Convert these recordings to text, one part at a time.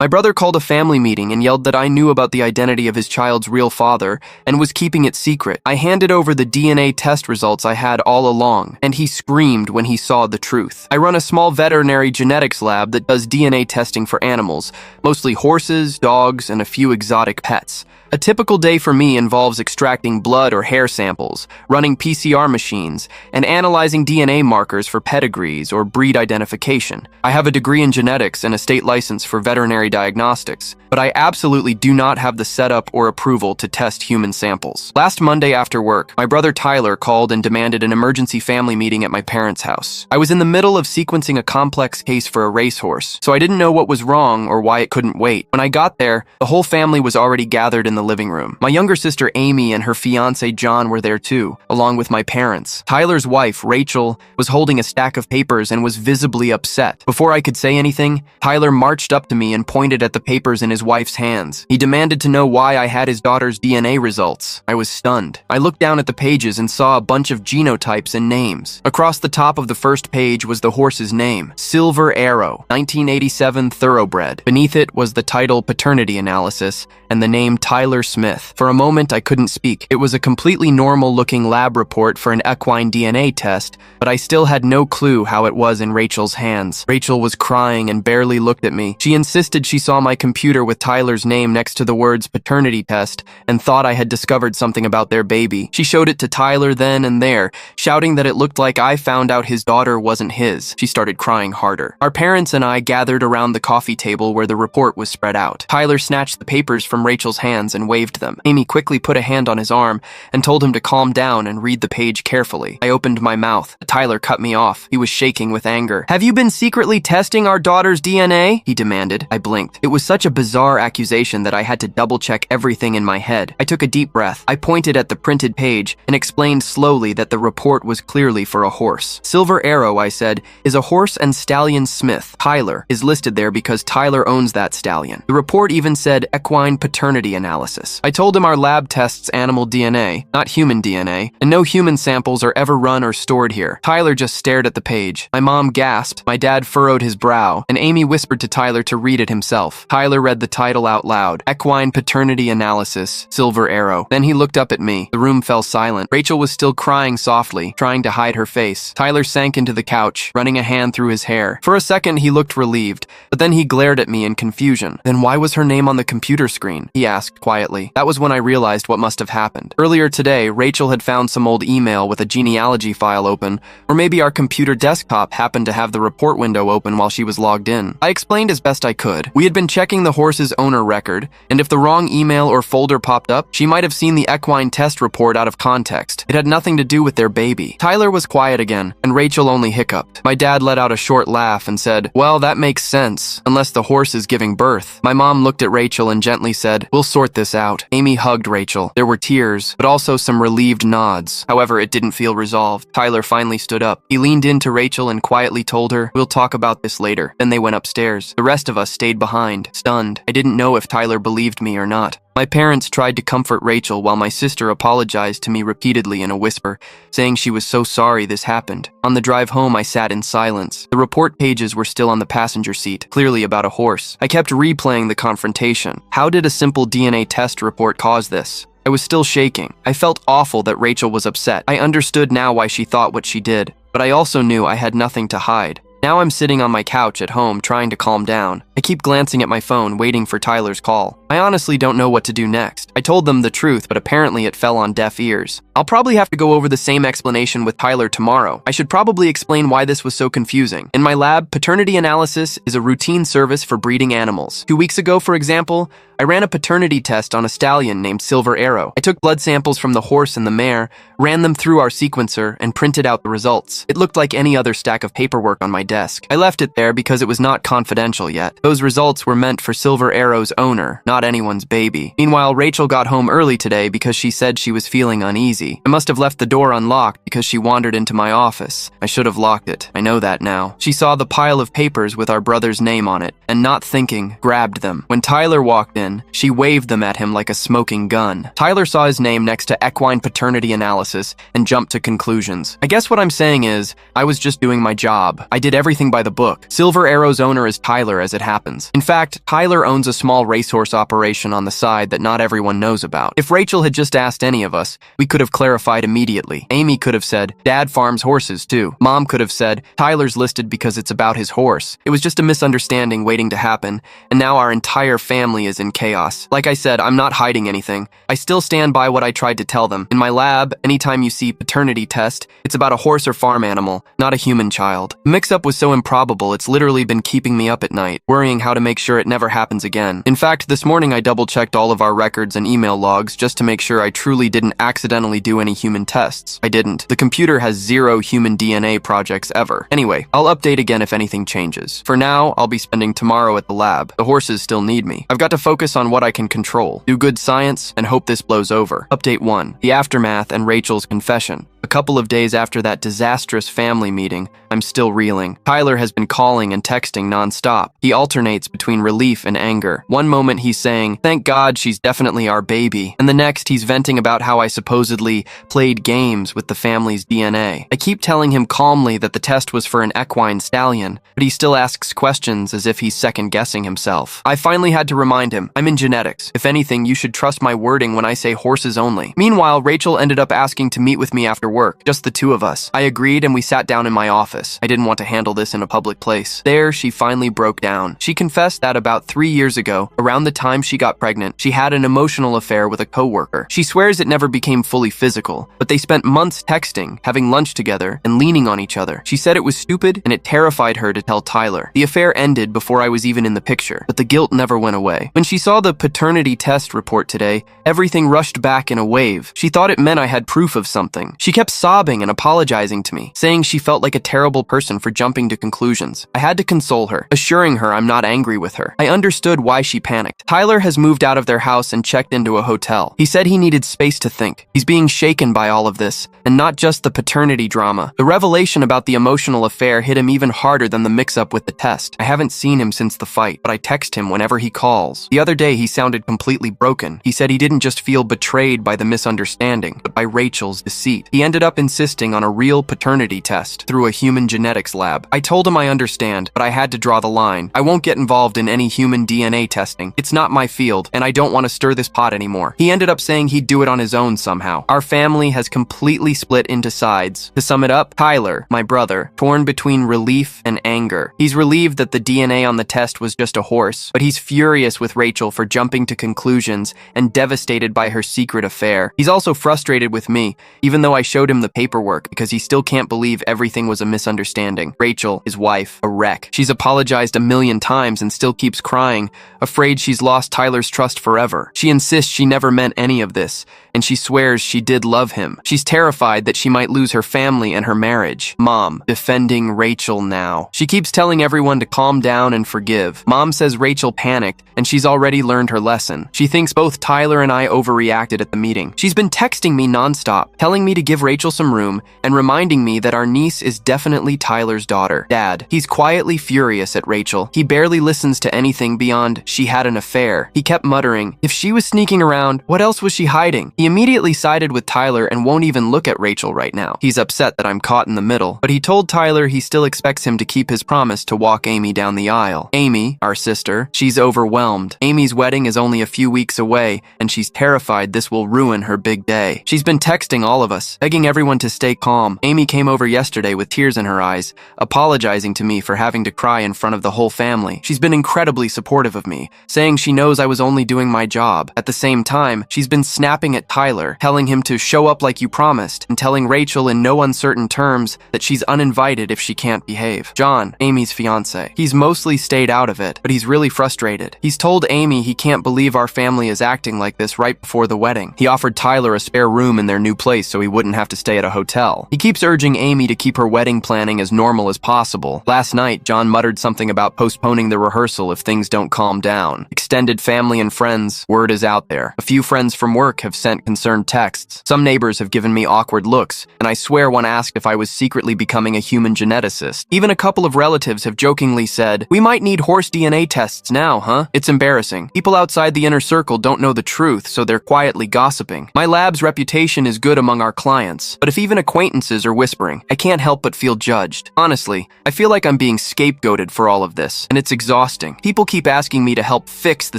My brother called a family meeting and yelled that I knew about the identity of his child's real father and was keeping it secret. I handed over the DNA test results I had all along, and he screamed when he saw the truth. I run a small veterinary genetics lab that does DNA testing for animals, mostly horses, dogs, and a few exotic pets. A typical day for me involves extracting blood or hair samples, running PCR machines, and analyzing DNA markers for pedigrees or breed identification. I have a degree in genetics and a state license for veterinary diagnostics, but I absolutely do not have the setup or approval to test human samples. Last Monday after work, my brother Tyler called and demanded an emergency family meeting at my parents' house. I was in the middle of sequencing a complex case for a racehorse, so I didn't know what was wrong or why it couldn't wait. When I got there, the whole family was already gathered in the living room. My younger sister Amy and her fiance John were there too, along with my parents. Tyler's wife, Rachel, was holding a stack of papers and was visibly upset. Before I could say anything, Tyler marched up to me and pointed at the papers in his wife's hands. He demanded to know why I had his daughter's DNA results. I was stunned. I looked down at the pages and saw a bunch of genotypes and names. Across the top of the first page was the horse's name, Silver Arrow, 1987 Thoroughbred. Beneath it was the title Paternity Analysis and the name Tyler Smith. For a moment, I couldn't speak. It was a completely normal-looking lab report for an equine DNA test, but I still had no clue how it was in Rachel's hands. Rachel was crying and barely looked at me. She insisted she saw my computer with Tyler's name next to the words paternity test and thought I had discovered something about their baby. She showed it to Tyler then and there, shouting that it looked like I found out his daughter wasn't his. She started crying harder. Our parents and I gathered around the coffee table where the report was spread out. Tyler snatched the papers from Rachel's hands and waved them. Amy quickly put a hand on his arm and told him to calm down and read the page carefully. I opened my mouth. Tyler cut me off. He was shaking with anger. "Have you been secretly testing our daughter's DNA?" he demanded. I blinked. It was such a bizarre accusation that I had to double-check everything in my head. I took a deep breath. I pointed at the printed page and explained slowly that the report was clearly for a horse. Silver Arrow, I said, is a horse and stallion smith. Tyler is listed there because Tyler owns that stallion. The report even said equine paternity analysis. I told him our lab tests animal DNA, not human DNA, and no human samples are ever run or stored here. Tyler just stared at the page. My mom gasped, my dad furrowed his brow, and Amy whispered to Tyler to read it himself. Tyler read the title out loud, Equine Paternity Analysis, Silver Arrow. Then he looked up at me. The room fell silent. Rachel was still crying softly, trying to hide her face. Tyler sank into the couch, running a hand through his hair. For a second, he looked relieved, but then he glared at me in confusion. "Then why was her name on the computer screen?" he asked quietly. That was when I realized what must have happened. Earlier today, Rachel had found some old email with a genealogy file open, or maybe our computer desktop happened to have the report window open while she was logged in. I explained as best I could. We had been checking the horse's owner record, and if the wrong email or folder popped up, she might have seen the equine test report out of context. It had nothing to do with their baby. Tyler was quiet again, and Rachel only hiccuped. My dad let out a short laugh and said, "Well, that makes sense, unless the horse is giving birth." My mom looked at Rachel and gently said, "We'll sort this out." Amy hugged Rachel. There were tears, but also some relieved nods. However, it didn't feel resolved. Tyler finally stood up. He leaned into Rachel and quietly told her, "We'll talk about this later." Then they went upstairs. The rest of us stayed behind, stunned. I didn't know if Tyler believed me or not. My parents tried to comfort Rachel while my sister apologized to me repeatedly in a whisper, saying she was so sorry this happened. On the drive home, I sat in silence. The report pages were still on the passenger seat, clearly about a horse. I kept replaying the confrontation. How did a simple DNA test report cause this? I was still shaking. I felt awful that Rachel was upset. I understood now why she thought what she did, but I also knew I had nothing to hide. Now I'm sitting on my couch at home trying to calm down. I keep glancing at my phone, waiting for Tyler's call. I honestly don't know what to do next. I told them the truth, but apparently it fell on deaf ears. I'll probably have to go over the same explanation with Tyler tomorrow. I should probably explain why this was so confusing. In my lab, paternity analysis is a routine service for breeding animals. 2 weeks ago, for example, I ran a paternity test on a stallion named Silver Arrow. I took blood samples from the horse and the mare, ran them through our sequencer, and printed out the results. It looked like any other stack of paperwork on my desk. I left it there because it was not confidential yet. Those results were meant for Silver Arrow's owner, not anyone's baby. Meanwhile, Rachel got home early today because she said she was feeling uneasy. I must have left the door unlocked because she wandered into my office. I should have locked it. I know that now. She saw the pile of papers with our brother's name on it, and not thinking, grabbed them. When Tyler walked in, she waved them at him like a smoking gun. Tyler saw his name next to equine paternity analysis and jumped to conclusions. I guess what I'm saying is, I was just doing my job. I did everything by the book. Silver Arrow's owner is Tyler as it happened. happens. In fact, Tyler owns a small racehorse operation on the side that not everyone knows about. If Rachel had just asked any of us, we could have clarified immediately. Amy could have said, Dad farms horses too. Mom could have said, Tyler's listed because it's about his horse. It was just a misunderstanding waiting to happen, and now our entire family is in chaos. Like I said, I'm not hiding anything. I still stand by what I tried to tell them. In my lab, anytime you see paternity test, it's about a horse or farm animal, not a human child. The mix-up was so improbable, it's literally been keeping me up at night, worrying how to make sure it never happens again. In fact, this morning I double-checked all of our records and email logs just to make sure I truly didn't accidentally do any human tests. I didn't. The computer has 0 human DNA projects ever. Anyway, I'll update again if anything changes. For now, I'll be spending tomorrow at the lab. The horses still need me. I've got to focus on what I can control, do good science, and hope this blows over. Update 1. The aftermath and Rachel's confession. A couple of days after that disastrous family meeting, I'm still reeling. Tyler has been calling and texting nonstop. He alternates between relief and anger. One moment he's saying, thank God she's definitely our baby. And the next he's venting about how I supposedly played games with the family's DNA. I keep telling him calmly that the test was for an equine stallion, but he still asks questions as if he's second-guessing himself. I finally had to remind him, I'm in genetics. If anything, you should trust my wording when I say horses only. Meanwhile, Rachel ended up asking to meet with me after work, just the two of us. I agreed and we sat down in my office. I didn't want to handle this in a public place. There, she finally broke down. She confessed that about 3 years ago, around the time she got pregnant, she had an emotional affair with a coworker. She swears it never became fully physical, but they spent months texting, having lunch together, and leaning on each other. She said it was stupid and it terrified her to tell Tyler. The affair ended before I was even in the picture, but the guilt never went away. When she saw the paternity test report today, everything rushed back in a wave. She thought it meant I had proof of something. She kept sobbing and apologizing to me, saying she felt like a terrible person for jumping to conclusions. I had to console her, assuring her I'm not angry with her. I understood why she panicked. Tyler has moved out of their house and checked into a hotel. He said he needed space to think. He's being shaken by all of this, and not just the paternity drama. The revelation about the emotional affair hit him even harder than the mix-up with the test. I haven't seen him since the fight, but I text him whenever he calls. The other day he sounded completely broken. He said he didn't just feel betrayed by the misunderstanding, but by Rachel's deceit. He ended up insisting on a real paternity test through a human genetics lab. I told him I understand, but I had to draw the line. I won't get involved in any human DNA testing. It's not my field, and I don't want to stir this pot anymore. He ended up saying he'd do it on his own somehow. Our family has completely split into sides. To sum it up, Tyler, my brother, torn between relief and anger. He's relieved that the DNA on the test was just a horse, but he's furious with Rachel for jumping to conclusions and devastated by her secret affair. He's also frustrated with me, even though I showed him the paperwork, because he still can't believe everything was a misunderstanding. Rachel, his wife, a wreck. She's apologized a million times and still keeps crying, afraid she's lost Tyler's trust forever. She insists she never meant any of this, and she swears she did love him. She's terrified that she might lose her family and her marriage. Mom, defending Rachel now. She keeps telling everyone to calm down and forgive. Mom says Rachel panicked, and she's already learned her lesson. She thinks both Tyler and I overreacted at the meeting. She's been texting me nonstop, telling me to give Rachel some room, and reminding me that our niece is definitely Tyler's daughter. Dad, he's quietly furious at Rachel. He barely listens to anything beyond she had an affair. He kept muttering, if she was sneaking around, what else was she hiding? He immediately sided with Tyler and won't even look at Rachel right now. He's upset that I'm caught in the middle, but he told Tyler he still expects him to keep his promise to walk Amy down the aisle. Amy, our sister, she's overwhelmed. Amy's wedding is only a few weeks away, and she's terrified this will ruin her big day. She's been texting all of us, begging everyone to stay calm. Amy came over yesterday with tears in her eyes, apologizing to me for having to cry in front of the whole family. She's been incredibly supportive of me, saying she knows I was only doing my job. At the same time, she's been snapping at Tyler, telling him to show up like you promised, and telling Rachel in no uncertain terms that she's uninvited if she can't behave. John, Amy's fiance. He's mostly stayed out of it, but he's really frustrated. He's told Amy he can't believe our family is acting like this right before the wedding. He offered Tyler a spare room in their new place so he wouldn't have to stay at a hotel. He keeps urging Amy to keep her wedding planning as normal as possible. Last night, John muttered something about postponing the rehearsal if things don't calm down. Extended family and friends, word is out there. A few friends from work have sent sent concerned texts. Some neighbors have given me awkward looks, and I swear one asked if I was secretly becoming a human geneticist. Even a couple of relatives have jokingly said, "We might need horse DNA tests now, huh?" It's embarrassing. People outside the inner circle don't know the truth, so they're quietly gossiping. My lab's reputation is good among our clients, but if even acquaintances are whispering, I can't help but feel judged. Honestly, I feel like I'm being scapegoated for all of this, and it's exhausting. People keep asking me to help fix the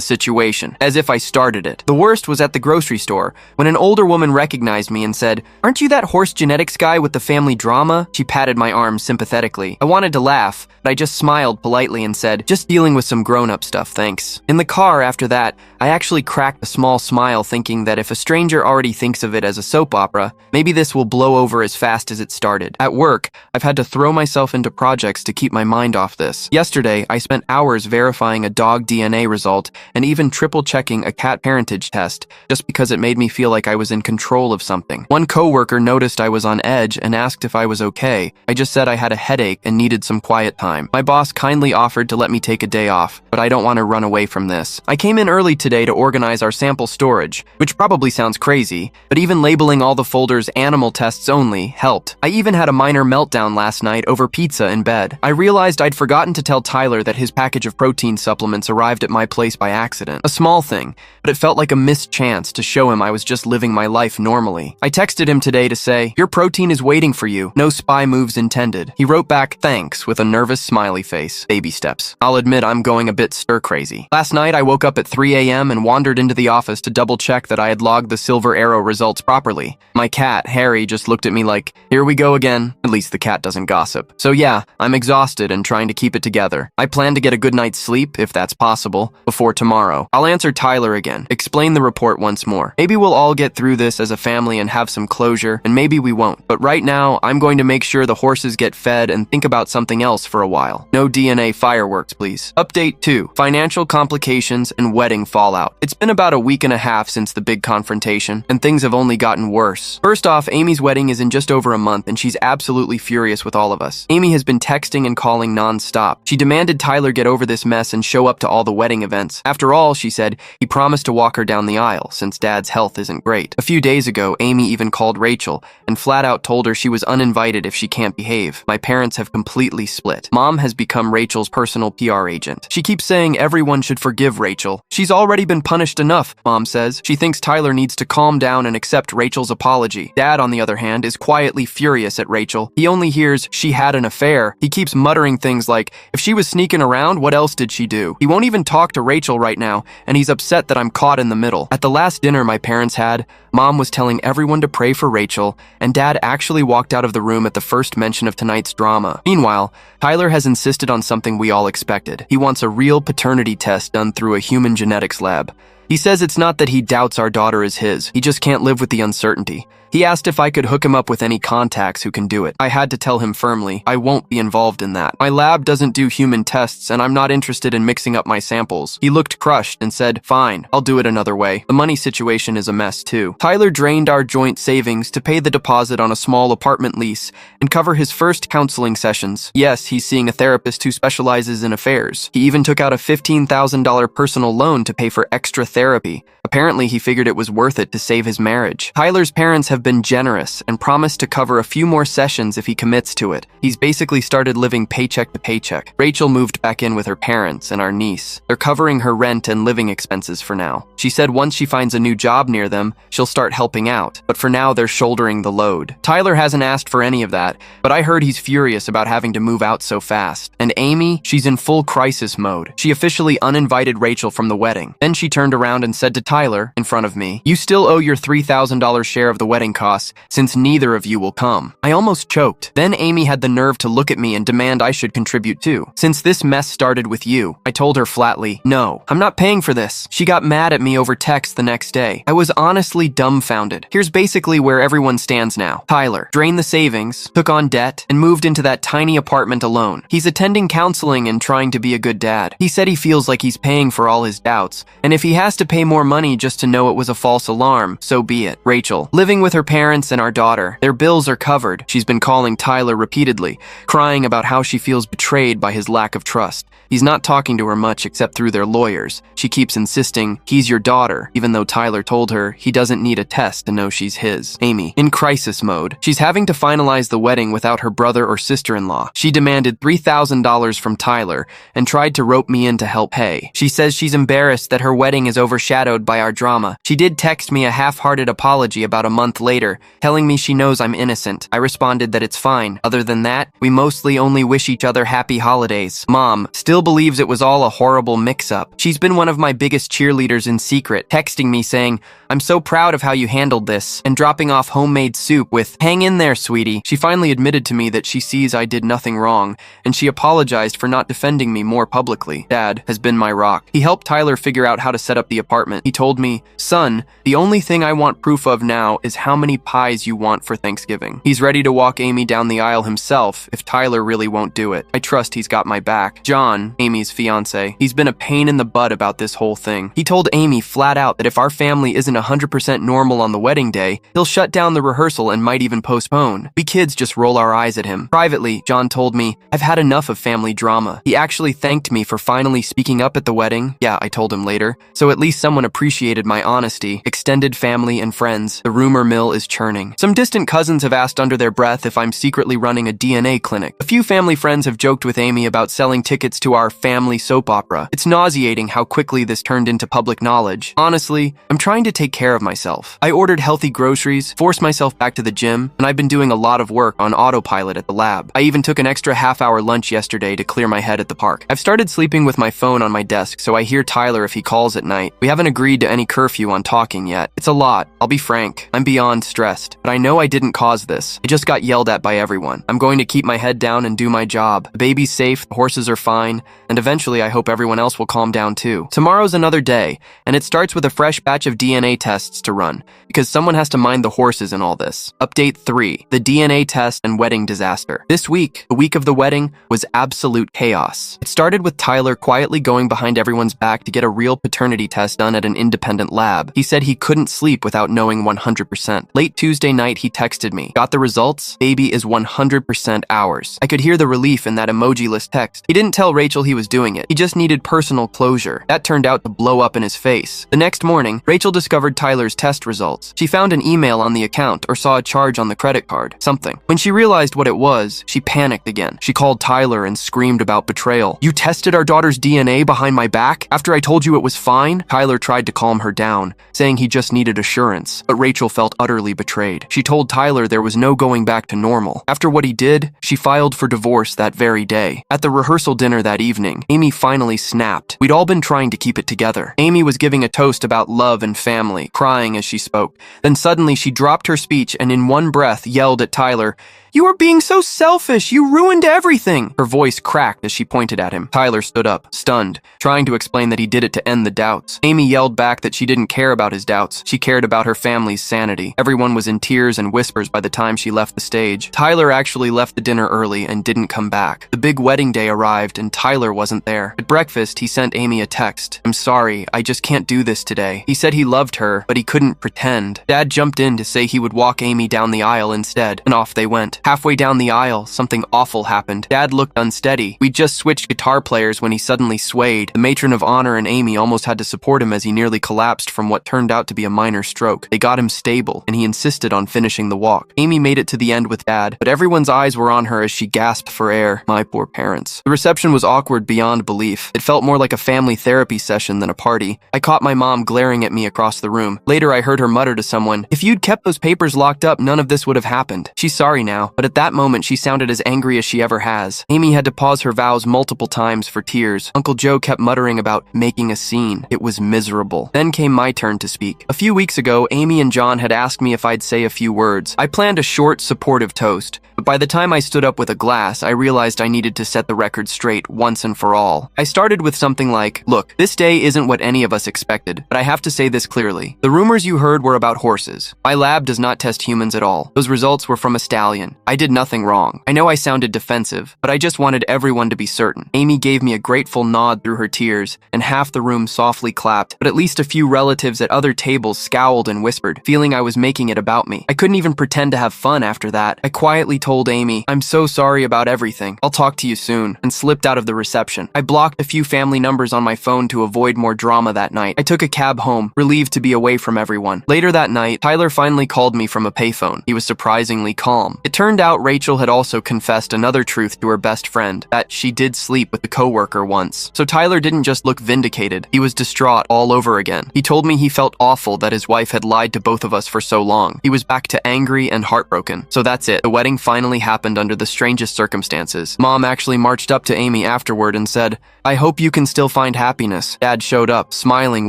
situation, as if I started it. The worst was at the grocery store, when an older woman recognized me and said, "Aren't you that horse genetics guy with the family drama?" She patted my arm sympathetically. I wanted to laugh, but I just smiled politely and said, "Just dealing with some grown-up stuff, thanks." In the car after that, I actually cracked a small smile thinking that if a stranger already thinks of it as a soap opera, maybe this will blow over as fast as it started. At work, I've had to throw myself into projects to keep my mind off this. Yesterday, I spent hours verifying a dog DNA result and even triple-checking a cat parentage test just because it made me feel like I was in control of something. One coworker noticed I was on edge and asked if I was okay. I just said I had a headache and needed some quiet time. My boss kindly offered to let me take a day off, but I don't want to run away from this. I came in early today to organize our sample storage, which probably sounds crazy, but even labeling all the folders animal tests only helped. I even had a minor meltdown last night over pizza in bed. I realized I'd forgotten to tell Tyler that his package of protein supplements arrived at my place by accident. A small thing, but it felt like a missed chance to show him I was just living my life normally. I texted him today to say, "Your protein is waiting for you. No spy moves intended." He wrote back, "Thanks," with a nervous smiley face. Baby steps. I'll admit I'm going a bit stir-crazy. Last night I woke up at 3 a.m. and wandered into the office to double-check that I had logged the Silver Arrow results properly. My cat, Harry, just looked at me like, "Here we go again." At least the cat doesn't gossip. So yeah, I'm exhausted and trying to keep it together. I plan to get a good night's sleep, if that's possible, before tomorrow. I'll answer Tyler again, explain the report once more. Maybe we'll all get through this as a family and have some closure, and maybe we won't. But right now, I'm going to make sure the horses get fed and think about something else for a while. No DNA fireworks, please. Update 2. Financial complications and wedding fallout. It's been about a week and a half since the big confrontation, and things have only gotten worse. First off, Amy's wedding is in just over a month, and she's absolutely furious with all of us. Amy has been texting and calling non-stop. She demanded Tyler get over this mess and show up to all the wedding events. After all, she said, he promised to walk her down the aisle, since Dad's health isn't great. A few days ago, Amy even called Rachel, and flat out told her she was uninvited if she can't behave. My parents have completely split. Mom has become Rachel's personal PR agent. She keeps saying everyone should forgive Rachel. She's already been punished enough, Mom says. She thinks Tyler needs to calm down and accept Rachel's apology. Dad, on the other hand, is quietly furious at Rachel. He only hears she had an affair. He keeps muttering things like, if she was sneaking around, what else did she do? He won't even talk to Rachel right now, and he's upset that I'm caught in the middle. At the last dinner my parents had, Mom was telling everyone to pray for Rachel, and Dad actually walked out of the room at the first mention of tonight's drama. Meanwhile, Tyler has insisted on something we all expected. He wants a real paternity test done through a human genetics lab. He says it's not that he doubts our daughter is his. He just can't live with the uncertainty. He asked if I could hook him up with any contacts who can do it. I had to tell him firmly, I won't be involved in that. My lab doesn't do human tests, and I'm not interested in mixing up my samples. He looked crushed and said, fine, I'll do it another way. The money situation is a mess too. Tyler drained our joint savings to pay the deposit on a small apartment lease and cover his first counseling sessions. Yes, he's seeing a therapist who specializes in affairs. He even took out a $15,000 personal loan to pay for extra therapy. Apparently, he figured it was worth it to save his marriage. Tyler's parents have been generous and promised to cover a few more sessions if he commits to it. He's basically started living paycheck to paycheck. Rachel moved back in with her parents and our niece. They're covering her rent and living expenses for now. She said once she finds a new job near them, she'll start helping out, but for now they're shouldering the load. Tyler hasn't asked for any of that, but I heard he's furious about having to move out so fast. And Amy, she's in full crisis mode. She officially uninvited Rachel from the wedding. Then she turned around and said to Tyler, in front of me, you still owe your $3,000 share of the wedding costs since neither of you will come. I almost choked. Then Amy had the nerve to look at me and demand I should contribute too. Since this mess started with you, I told her flatly, no, I'm not paying for this. She got mad at me over text the next day. I was honestly dumbfounded. Here's basically where everyone stands now. Tyler drained the savings, took on debt, and moved into that tiny apartment alone. He's attending counseling and trying to be a good dad. He said he feels like he's paying for all his doubts, and if he has to pay more money just to know it was a false alarm, so be it. Rachel, living with her parents and our daughter. Their bills are covered. She's been calling Tyler repeatedly, crying about how she feels betrayed by his lack of trust. He's not talking to her much except through their lawyers. She keeps insisting he's your daughter, even though Tyler told her he doesn't need a test to know she's his. Amy, in crisis mode. She's having to finalize the wedding without her brother or sister-in-law. She demanded $3,000 from Tyler and tried to rope me in to help pay. She says she's embarrassed that her wedding is overshadowed by our drama. She did text me a half-hearted apology about a month later, telling me she knows I'm innocent. I responded that it's fine. Other than that, we mostly only wish each other happy holidays. Mom still believes it was all a horrible mix-up. She's been one of my biggest cheerleaders in secret, texting me saying, "I'm so proud of how you handled this," and dropping off homemade soup with, "Hang in there, sweetie." She finally admitted to me that she sees I did nothing wrong, and she apologized for not defending me more publicly. Dad has been my rock. He helped Tyler figure out how to set up the apartment. He told me, "Son, the only thing I want proof of now is how many pies you want for Thanksgiving." He's ready to walk Amy down the aisle himself if Tyler really won't do it. I trust he's got my back. John, Amy's fiance, he's been a pain in the butt about this whole thing. He told Amy flat out that if our family isn't 100% normal on the wedding day, he'll shut down the rehearsal and might even postpone. We kids just roll our eyes at him. Privately, John told me, "I've had enough of family drama." He actually thanked me for finally speaking up at the wedding. Yeah, I told him later. So at least someone appreciated my honesty. Extended family and friends. The rumor mill is churning. Some distant cousins have asked under their breath if I'm secretly running a DNA clinic. A few family friends have joked with Amy about selling tickets to our family soap opera. It's nauseating how quickly this turned into public knowledge. Honestly, I'm trying to take care of myself. I ordered healthy groceries, forced myself back to the gym, and I've been doing a lot of work on autopilot at the lab. I even took an extra half-hour lunch yesterday to clear my head at the park. I've started sleeping with my phone on my desk so I hear Tyler if he calls at night. We haven't agreed to any curfew on talking yet. It's a lot. I'll be frank. I'm beyond stressed. But I know I didn't cause this. I just got yelled at by everyone. I'm going to keep my head down and do my job. The baby's safe, the horses are fine, and eventually I hope everyone else will calm down too. Tomorrow's another day, and it starts with a fresh batch of DNA tests to run, because someone has to mind the horses in all this. Update 3. The DNA test and wedding disaster. This week, the week of the wedding, was absolute chaos. It started with Tyler quietly going behind everyone's back to get a real paternity test done at an independent lab. He said he couldn't sleep without knowing 100%. Late Tuesday night, he texted me. Got the results? Baby is 100% ours. I could hear the relief in that emoji-less text. He didn't tell Rachel he was doing it. He just needed personal closure. That turned out to blow up in his face. The next morning, Rachel discovered Tyler's test results. She found an email on the account or saw a charge on the credit card. Something. When she realized what it was, she panicked again. She called Tyler and screamed about betrayal. "You tested our daughter's DNA behind my back after I told you it was fine?" Tyler tried to calm her down, saying he just needed assurance, but Rachel felt utterly betrayed. She told Tyler there was no going back to normal. After what he did, she filed for divorce that very day. At the rehearsal dinner that evening, Amy finally snapped. We'd all been trying to keep it together. Amy was giving a toast about love and family, crying as she spoke. Then suddenly she dropped her speech and in one breath yelled at Tyler, "You are being so selfish! You ruined everything!" Her voice cracked as she pointed at him. Tyler stood up, stunned, trying to explain that he did it to end the doubts. Amy yelled back that she didn't care about his doubts. She cared about her family's sanity. Everyone was in tears and whispers by the time she left the stage. Tyler actually left the dinner early and didn't come back. The big wedding day arrived and Tyler wasn't there. At breakfast, he sent Amy a text. "I'm sorry, I just can't do this today." He said he loved her, but he couldn't pretend. Dad jumped in to say he would walk Amy down the aisle instead, and off they went. Halfway down the aisle, something awful happened. Dad looked unsteady. We'd just switched guitar players when he suddenly swayed. The matron of honor and Amy almost had to support him as he nearly collapsed from what turned out to be a minor stroke. They got him stable, and he insisted on finishing the walk. Amy made it to the end with Dad, but everyone's eyes were on her as she gasped for air. My poor parents. The reception was awkward beyond belief. It felt more like a family therapy session than a party. I caught my mom glaring at me across the room. Later, I heard her mutter to someone, "If you'd kept those papers locked up, none of this would have happened." She's sorry now, but at that moment, she sounded as angry as she ever has. Amy had to pause her vows multiple times for tears. Uncle Joe kept muttering about making a scene. It was miserable. Then came my turn to speak. A few weeks ago, Amy and John had asked me if I'd say a few words. I planned a short, supportive toast, but by the time I stood up with a glass, I realized I needed to set the record straight once and for all. I started with something like, "Look, this day isn't what any of us expected, but I have to say this clearly. The rumors you heard were about horses. My lab does not test humans at all. Those results were from a stallion. I did nothing wrong. I know I sounded defensive, but I just wanted everyone to be certain. Amy gave me a grateful nod through her tears, and half the room softly clapped, but at least a few relatives at other tables scowled and whispered, feeling I was making it about me. I couldn't even pretend to have fun after that. I quietly told Amy, "I'm so sorry about everything. I'll talk to you soon," and slipped out of the reception. I blocked a few family numbers on my phone to avoid more drama that night. I took a cab home, relieved to be away from everyone. Later that night, Tyler finally called me from a payphone. He was surprisingly calm. It turned out Rachel had also confessed another truth to her best friend, that she did sleep with a coworker once. So Tyler didn't just look vindicated, he was distraught all over again. He told me he felt awful that his wife had lied to both of us for so long. He was back to angry and heartbroken. So that's it. The wedding finally happened under the strangest circumstances. Mom actually marched up to Amy afterward and said, "I hope you can still find happiness." Dad showed up, smiling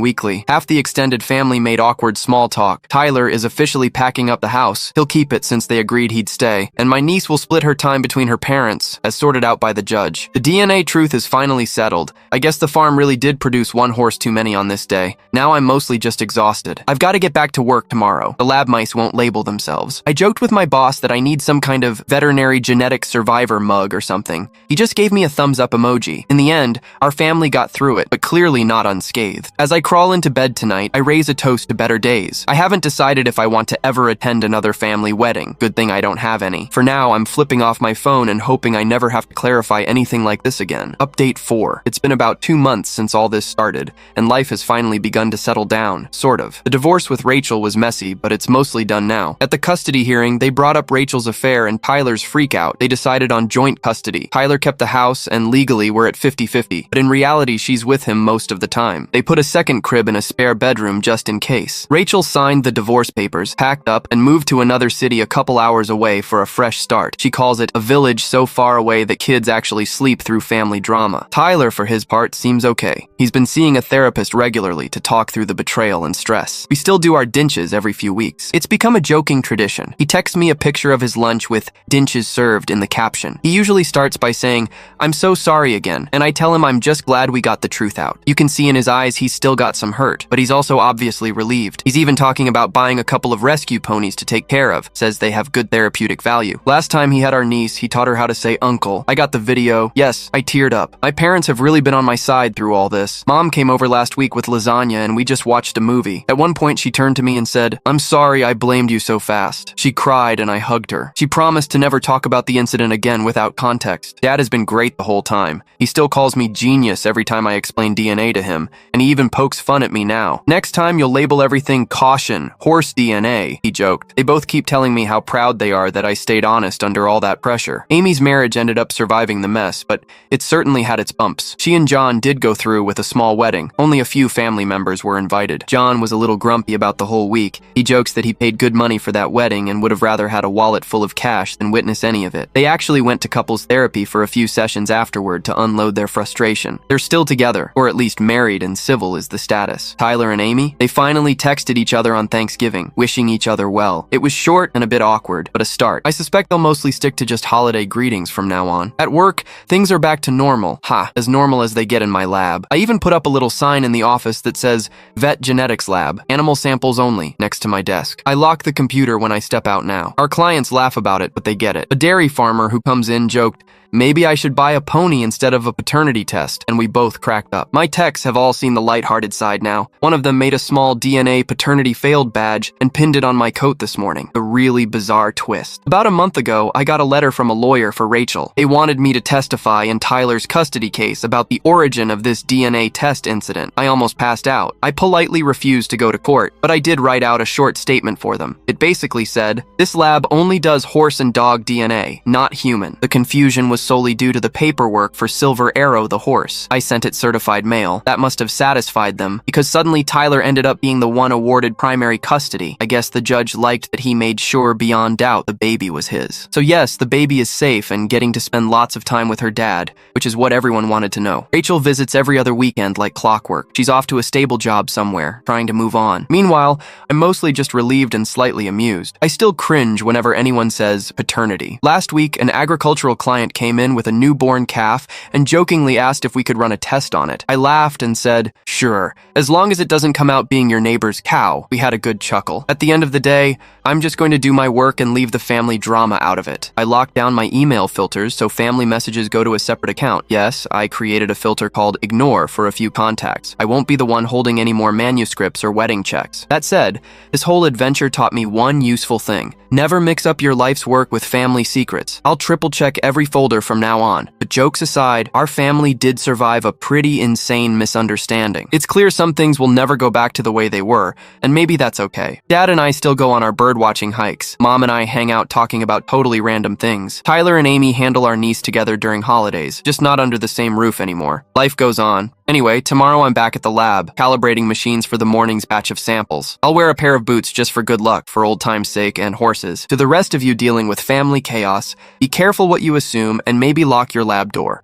weakly. Half the extended family made awkward small talk. Tyler is officially packing up the house. He'll keep it since they agreed he'd stay. And my niece will split her time between her parents, as sorted out by the judge. The DNA truth is finally settled. I guess the farm really did produce one horse too many on this day. Now I'm mostly just exhausted. I've got to get back to work tomorrow. The lab mice won't label themselves. I joked with my boss that I need some kind of veterinary genetic survivor mug or something. He just gave me a thumbs up emoji. In the end, our family got through it, but clearly not unscathed. As I crawl into bed tonight, I raise a toast to better days. I haven't decided if I want to ever attend another family wedding. Good thing I don't have any. For now, I'm flipping off my phone and hoping I never have to clarify anything like this again. Update 4. It's been about 2 months since all this started, and life has finally begun to settle down, sort of. The divorce with Rachel was messy, but it's mostly done now. At the custody hearing, they brought up Rachel's affair and Tyler's freakout. They decided on joint custody. Tyler kept the house, and legally we're at 50-50, but in reality she's with him most of the time. They put a second crib in a spare bedroom just in case. Rachel signed the divorce papers, packed up, and moved to another city a couple hours away for a fresh start. She calls it a village so far away that kids actually sleep through family drama. Tyler, for his part, seems okay. He's been seeing a therapist regularly to talk through the betrayal and stress. We still do our dinches every few weeks. It's become a joking tradition. He texts me a picture of his lunch with "dinches served" in the caption. He usually starts by saying, "I'm so sorry again," and I tell him I'm just glad we got the truth out. You can see in his eyes he's still got some hurt, but he's also obviously relieved. He's even talking about buying a couple of rescue ponies to take care of, says they have good therapeutic value. Last time he had our niece, he taught her how to say uncle. I got the video. Yes, I teared up. My parents have really been on my side through all this. Mom came over last week with lasagna and we just watched a movie. At one point she turned to me and said, "I'm sorry I blamed you so fast." She cried and I hugged her. She promised to never talk about the incident again without context. Dad has been great the whole time. He still calls me genius every time I explain DNA to him, and he even pokes fun at me now. "Next time you'll label everything caution, horse DNA," he joked. They both keep telling me how proud they are that I stayed honest under all that pressure. Amy's marriage ended up surviving the mess, but it certainly had its bumps. She and John did go through with a small wedding. Only a few family members were invited. John was a little grumpy about the whole week. He jokes that he paid good money for that wedding and would have rather had a wallet full of cash than witness any of it. They actually went to couples therapy for a few sessions afterward to unload their frustration. They're still together, or at least married and civil is the status. Tyler and Amy, they finally texted each other on Thanksgiving, wishing each other well. It was short and a bit awkward, but a start. I suspect they'll mostly stick to just holiday greetings from now on. At work, things are back to normal. As normal as they get in my lab. I even put up a little sign in the office that says, "Vet Genetics Lab, animal samples only," next to my desk. I lock the computer when I step out now. Our clients laugh about it, but they get it. A dairy farmer who comes in joked, "Maybe I should buy a pony instead of a paternity test," and we both cracked up. My techs have all seen the lighthearted side now. One of them made a small DNA paternity failed badge and pinned it on my coat this morning. A really bizarre twist. About a month ago, I got a letter from a lawyer for Rachel. They wanted me to testify in Tyler's custody case about the origin of this DNA test incident. I almost passed out. I politely refused to go to court, but I did write out a short statement for them. It basically said, "This lab only does horse and dog DNA, not human. The confusion was solely due to the paperwork for Silver Arrow the horse. I sent it certified mail. That must have satisfied them, because suddenly Tyler ended up being the one awarded primary custody. I guess the judge liked that he made sure beyond doubt the baby was his. So yes, the baby is safe and getting to spend lots of time with her dad, which is what everyone wanted to know. Rachel visits every other weekend like clockwork. She's off to a stable job somewhere, trying to move on. Meanwhile, I'm mostly just relieved and slightly amused. I still cringe whenever anyone says paternity. Last week, an agricultural client came came in with a newborn calf and jokingly asked if we could run a test on it. I laughed and said, sure, as long as it doesn't come out being your neighbor's cow. We had a good chuckle. At the end of the day, I'm just going to do my work and leave the family drama out of it. I locked down my email filters so family messages go to a separate account. Yes, I created a filter called Ignore for a few contacts. I won't be the one holding any more manuscripts or wedding checks. That said, this whole adventure taught me one useful thing. Never mix up your life's work with family secrets. I'll triple check every folder from now on. But jokes aside, our family did survive a pretty insane misunderstanding. It's clear some things will never go back to the way they were, and maybe that's okay. Dad and I still go on our bird-watching hikes. Mom and I hang out talking about totally random things. Tyler and Amy handle our niece together during holidays, just not under the same roof anymore. Life goes on. Anyway, tomorrow I'm back at the lab, calibrating machines for the morning's batch of samples. I'll wear a pair of boots just for good luck, for old time's sake, and horses. To the rest of you dealing with family chaos, be careful what you assume and maybe lock your lab door.